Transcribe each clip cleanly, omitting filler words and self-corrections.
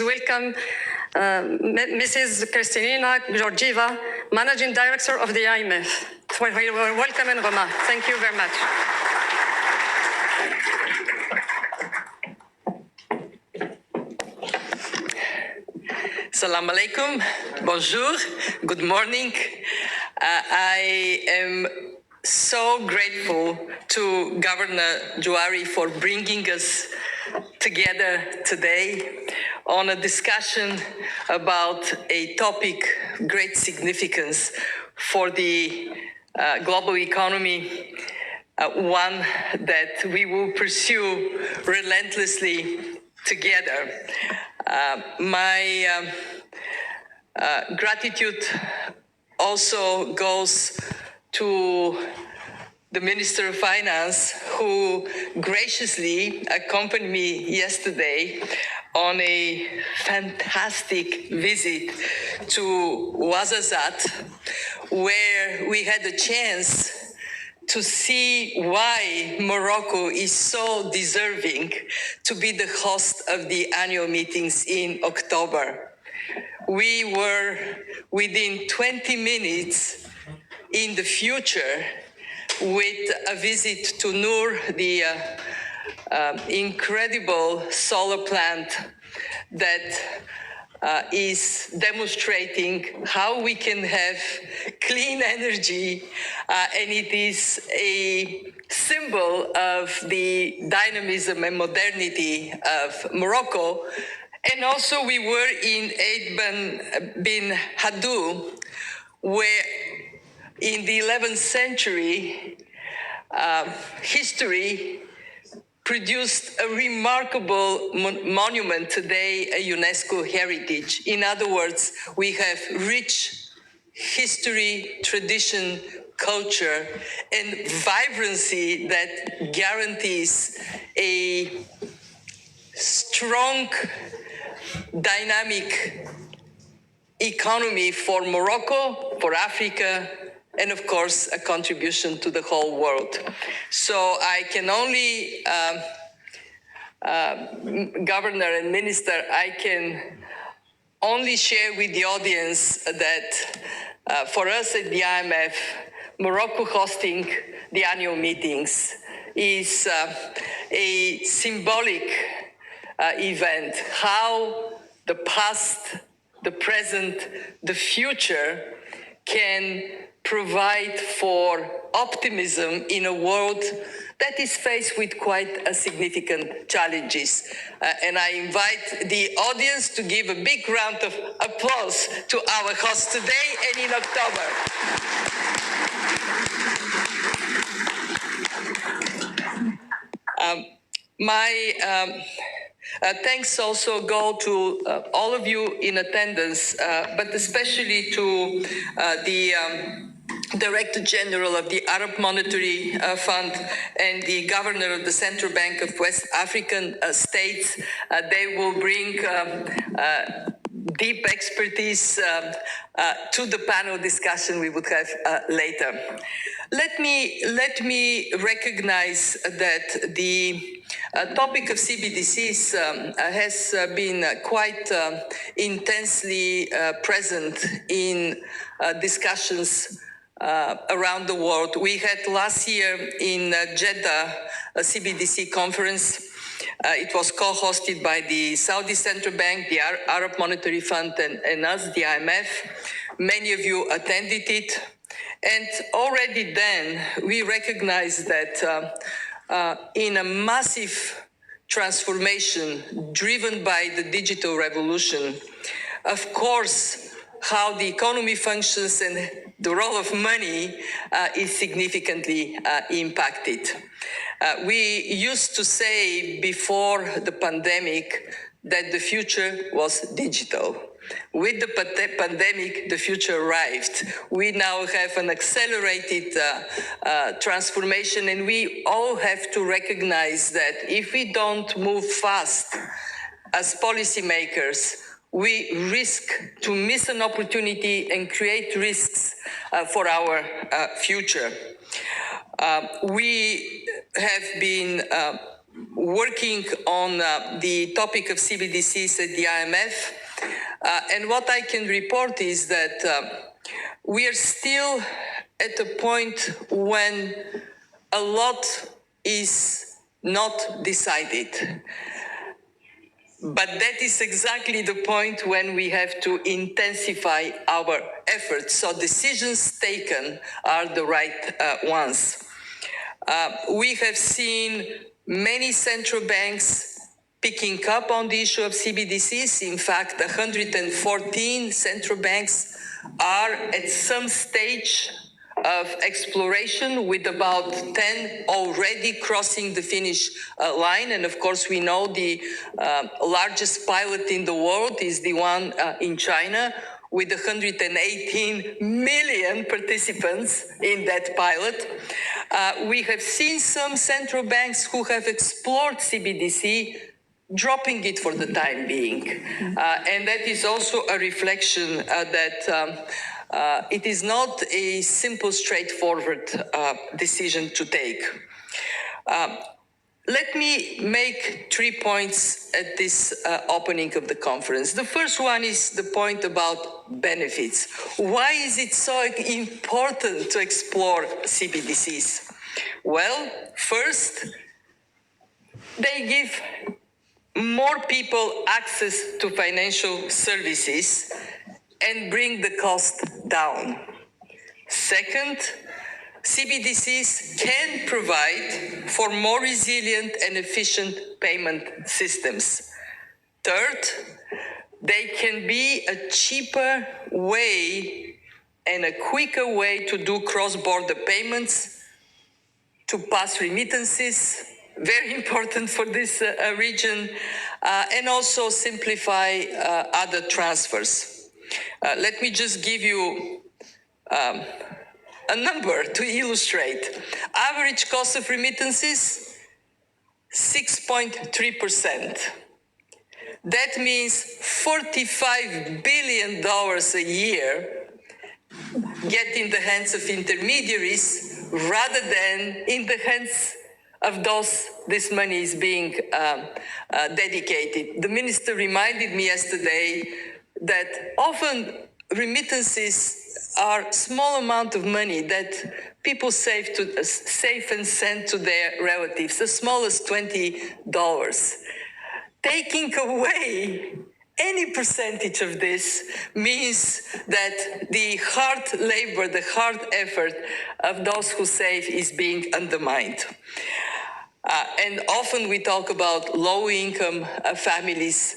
Welcome Mrs. Kristalina Georgieva, Managing Director of the IMF. Welcome in Roma. Thank you very much. Salam alaikum, bonjour, good morning. I am so grateful to Governor Jouari for bringing us together today on a discussion about a topic of great significance for the global economy, one that we will pursue relentlessly together. My gratitude also goes to the Minister of Finance, who graciously accompanied me yesterday on a fantastic visit to Ouarzazate, where we had a chance to see why Morocco is so deserving to be the host of the annual meetings in October. We were within 20 minutes in the future with a visit to Noor, the incredible solar plant that is demonstrating how we can have clean energy, and it is a symbol of the dynamism and modernity of Morocco. And also we were in Eid bin Haddou, where in the 11th century, history produced a remarkable monument, today a UNESCO heritage. In other words, we have rich history, tradition, culture, and vibrancy that guarantees a strong, dynamic economy for Morocco, for Africa, and of course, a contribution to the whole world. So I can only, Governor and Minister, I can only share with the audience that for us at the IMF, Morocco hosting the annual meetings is a symbolic event. How the past, the present, the future can provide for optimism in a world that is faced with quite a significant challenges. And I invite the audience to give a big round of applause to our host today and in October. Thanks also go to all of you in attendance, but especially to the Director General of the Arab Monetary Fund and the Governor of the Central Bank of West African States. They will bring deep expertise to the panel discussion we would have later. Let me recognize that the topic of CBDCs has been quite intensely present in discussions around the world. We had last year in Jeddah a CBDC conference. It was co-hosted by the Saudi Central Bank, the Arab Monetary Fund, and us, the IMF. Many of you attended it. And already then, we recognized that in a massive transformation driven by the digital revolution, of course, how the economy functions and the role of money is significantly impacted. We used to say before the pandemic that the future was digital. With the pandemic, the future arrived. We now have an accelerated transformation, and we all have to recognize that if we don't move fast as policymakers, we risk to miss an opportunity and create risks for our future. We have been working on the topic of CBDCs at the IMF. And what I can report is that we are still at a point when a lot is not decided. But that is exactly the point when we have to intensify our efforts, so decisions taken are the right ones. We have seen many central banks picking up on the issue of CBDCs. In fact, 114 central banks are at some stage of exploration, with about 10 already crossing the finish line. And of course, we know the largest pilot in the world is the one in China, with 118 million participants in that pilot. We have seen some central banks who have explored CBDC dropping it for the time being. And that is also a reflection that it is not a simple, straightforward decision to take. Let me make 3 points at this opening of the conference. The first one is the point about benefits. Why is it so important to explore CBDCs? Well, first, they give more people access to financial services and bring the cost down. Second, CBDCs can provide for more resilient and efficient payment systems. Third, they can be a cheaper way and a quicker way to do cross-border payments, to pass remittances, very important for this region, and also simplify other transfers. Let me just give you a number to illustrate. Average cost of remittances, 6.3%. That means $45 billion a year get in the hands of intermediaries rather than in the hands of those this money is being dedicated. The minister reminded me yesterday that often remittances are small amount of money that people save and send to their relatives, as small as $20. Taking away any percentage of this means that the hard labor, the hard effort of those who save is being undermined. And often we talk about low-income families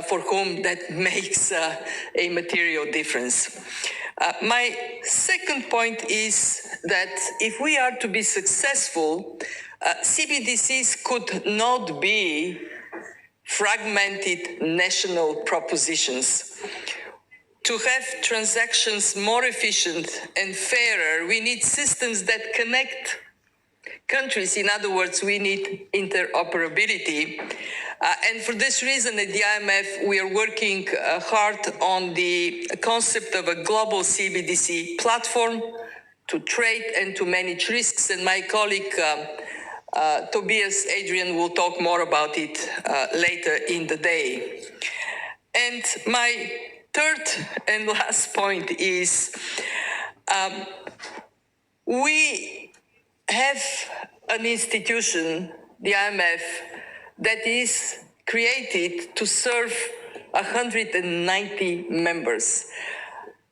for whom that makes a material difference. My second point is that if we are to be successful, CBDCs could not be fragmented national propositions. To have transactions more efficient and fairer, we need systems that connect countries. In other words, we need interoperability. And for this reason, at the IMF, we are working hard on the concept of a global CBDC platform to trade and to manage risks. And my colleague, Tobias Adrian, will talk more about it later in the day. And my third and last point is we have an institution, the IMF, that is created to serve 190 members.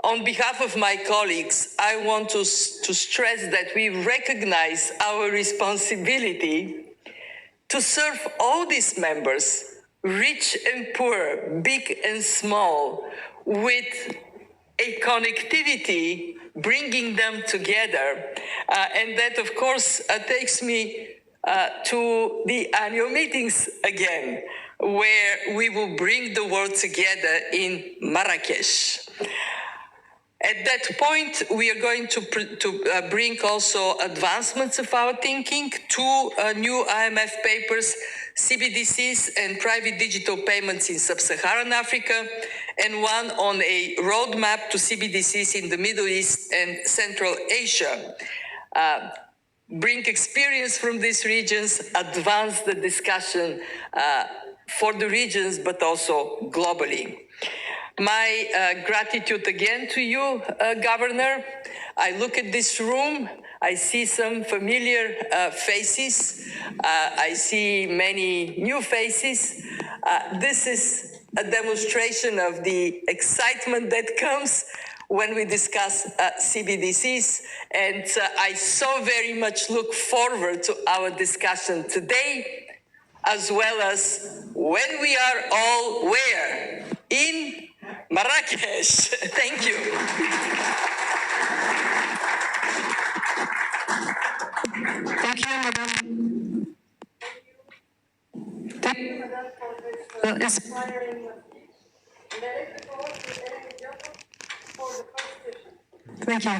On behalf of my colleagues, I want to stress that we recognize our responsibility to serve all these members, rich and poor, big and small, with a connectivity bringing them together. And that, of course, takes me to the annual meetings again, where we will bring the world together in Marrakesh. At that point, we are going to bring also advancements of our thinking, two new IMF papers, CBDCs and private digital payments in sub-Saharan Africa, and one on a roadmap to CBDCs in the Middle East and Central Asia. bring experience from these regions, advance the discussion for the regions, but also globally. My gratitude again to you, Governor. I look at this room, I see some familiar faces, I see many new faces. This is a demonstration of the excitement that comes when we discuss CBDCs, and I so very much look forward to our discussion today, as well as when we are all where? In Marrakesh. Thank you. Thank you, Madam. Thank you, Madam, for this inspiring Thank you.